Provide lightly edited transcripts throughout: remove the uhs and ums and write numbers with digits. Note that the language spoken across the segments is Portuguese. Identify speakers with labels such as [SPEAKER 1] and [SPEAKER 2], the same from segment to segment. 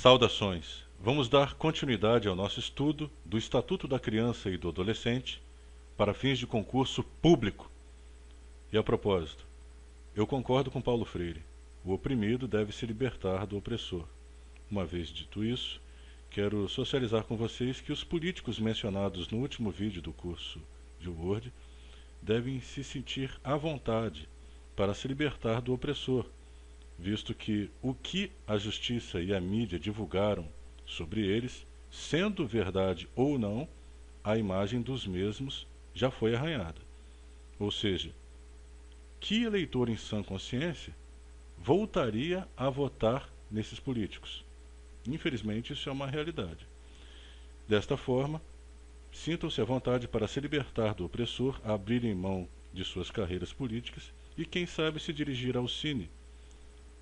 [SPEAKER 1] Saudações! Vamos dar continuidade ao nosso estudo do Estatuto da Criança e do Adolescente para fins de concurso público. E a propósito, eu concordo com Paulo Freire. O oprimido deve se libertar do opressor. Uma vez dito isso, quero socializar com vocês que os políticos mencionados no último vídeo do curso de Word devem se sentir à vontade para se libertar do opressor, visto que o que a justiça e a mídia divulgaram sobre eles, sendo verdade ou não, a imagem dos mesmos já foi arranhada. Ou seja, que eleitor em sã consciência voltaria a votar nesses políticos? Infelizmente, isso é uma realidade. Desta forma, sintam-se à vontade para se libertar do opressor, abrirem mão de suas carreiras políticas e, quem sabe, se dirigir ao Cine.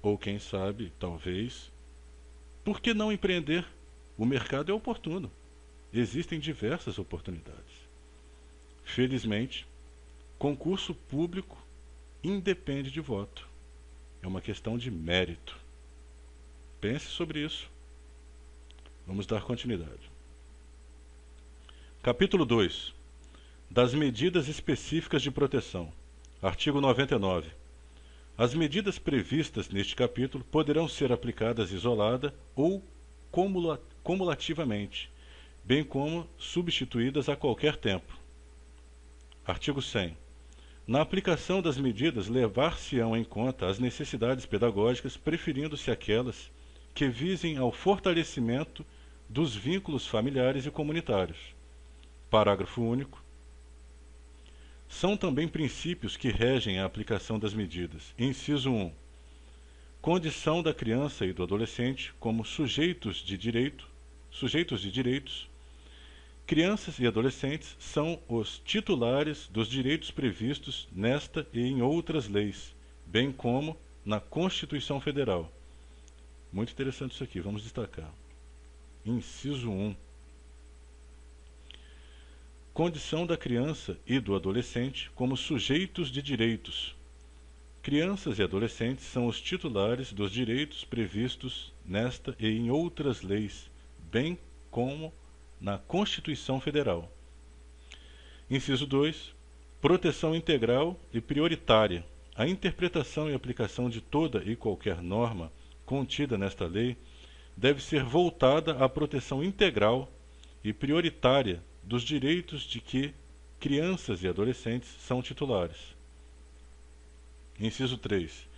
[SPEAKER 1] Ou quem sabe, talvez, por que não empreender? O mercado é oportuno. Existem diversas oportunidades. Felizmente, concurso público independe de voto. É uma questão de mérito. Pense sobre isso. Vamos dar continuidade. Capítulo 2. Das medidas específicas de proteção. Artigo 99. As medidas previstas neste capítulo poderão ser aplicadas isolada ou cumulativamente, bem como substituídas a qualquer tempo. Artigo 100. Na aplicação das medidas, levar-se-ão em conta as necessidades pedagógicas, preferindo-se aquelas que visem ao fortalecimento dos vínculos familiares e comunitários. Parágrafo único. São também princípios que regem a aplicação das medidas. Inciso 1. Condição da criança e do adolescente como sujeitos de direitos. Crianças e adolescentes são os titulares dos direitos previstos nesta e em outras leis, bem como na Constituição Federal. Muito interessante isso aqui, vamos destacar. Inciso 1. Condição da criança e do adolescente como sujeitos de direitos. Crianças e adolescentes são os titulares dos direitos previstos nesta e em outras leis, bem como na Constituição Federal. Inciso 2. Proteção integral e prioritária. A interpretação e aplicação de toda e qualquer norma contida nesta lei deve ser voltada à proteção integral e prioritária dos direitos de que crianças e adolescentes são titulares. Inciso 3.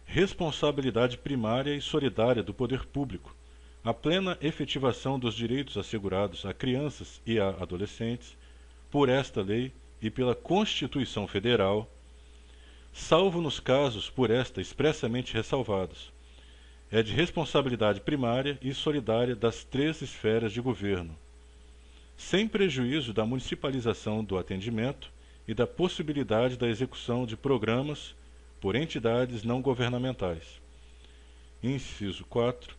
[SPEAKER 1] Responsabilidade primária e solidária do poder público. A plena efetivação dos direitos assegurados a crianças e a adolescentes por esta lei e pela Constituição Federal, salvo nos casos por esta expressamente ressalvados, é de responsabilidade primária e solidária das três esferas de governo, sem prejuízo da municipalização do atendimento e da possibilidade da execução de programas por entidades não governamentais. Inciso 4.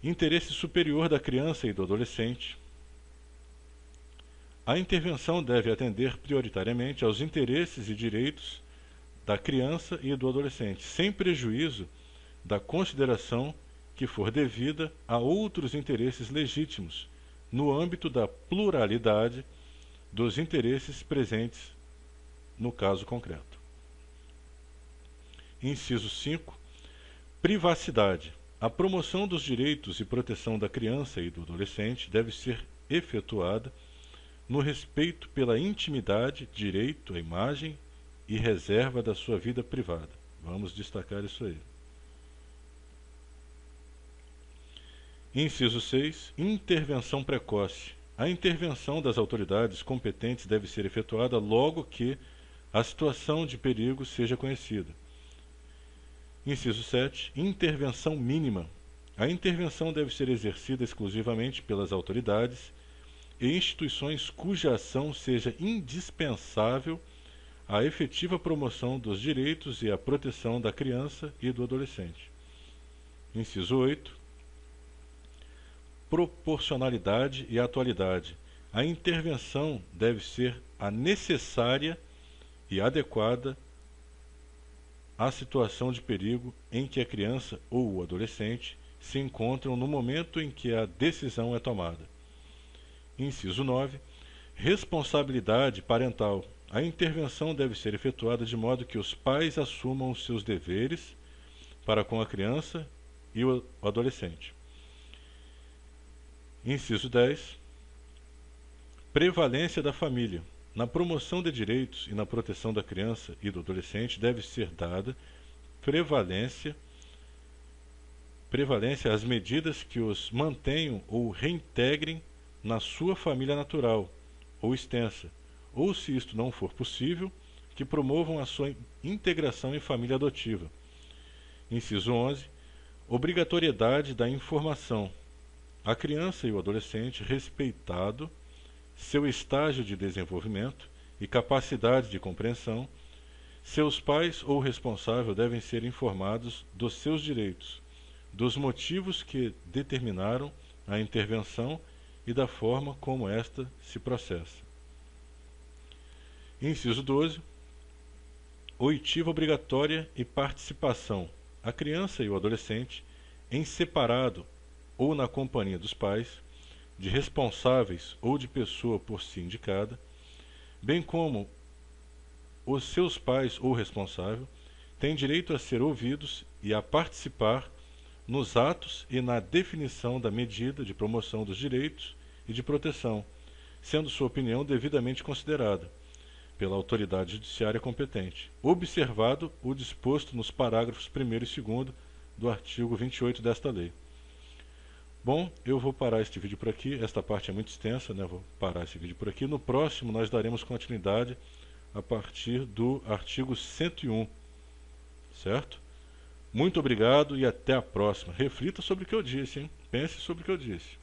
[SPEAKER 1] Interesse superior da criança e do adolescente. A intervenção deve atender prioritariamente aos interesses e direitos da criança e do adolescente, sem prejuízo da consideração que for devida a outros interesses legítimos, no âmbito da pluralidade dos interesses presentes no caso concreto. Inciso 5. Privacidade. A promoção dos direitos e proteção da criança e do adolescente deve ser efetuada no respeito pela intimidade, direito à imagem e reserva da sua vida privada. Vamos destacar isso aí. Inciso 6. Intervenção precoce. A intervenção das autoridades competentes deve ser efetuada logo que a situação de perigo seja conhecida. Inciso 7. Intervenção mínima. A intervenção deve ser exercida exclusivamente pelas autoridades e instituições cuja ação seja indispensável à efetiva promoção dos direitos e à proteção da criança e do adolescente. Inciso 8. Proporcionalidade e atualidade. A intervenção deve ser a necessária e adequada à situação de perigo em que a criança ou o adolescente se encontram no momento em que a decisão é tomada. Inciso 9. Responsabilidade parental. A intervenção deve ser efetuada de modo que os pais assumam os seus deveres para com a criança e o adolescente. Inciso 10. Prevalência da família. Na promoção de direitos e na proteção da criança e do adolescente deve ser dada prevalência às medidas que os mantenham ou reintegrem na sua família natural ou extensa, ou, se isto não for possível, que promovam a sua integração em família adotiva. Inciso 11. Obrigatoriedade da informação. A criança e o adolescente, respeitado seu estágio de desenvolvimento e capacidade de compreensão, seus pais ou responsável devem ser informados dos seus direitos, dos motivos que determinaram a intervenção e da forma como esta se processa. Inciso 12. Oitiva obrigatória e participação. A criança e o adolescente, em separado ou na companhia dos pais, de responsáveis ou de pessoa por si indicada, bem como os seus pais ou responsável, têm direito a ser ouvidos e a participar nos atos e na definição da medida de promoção dos direitos e de proteção, sendo sua opinião devidamente considerada pela autoridade judiciária competente, observado o disposto nos parágrafos 1º e 2º do artigo 28 desta lei. Bom, eu vou parar este vídeo por aqui. Esta parte é muito extensa, né? Vou parar esse vídeo por aqui. No próximo nós daremos continuidade a partir do artigo 101, certo? Muito obrigado e até a próxima. Reflita sobre o que eu disse, hein? Pense sobre o que eu disse.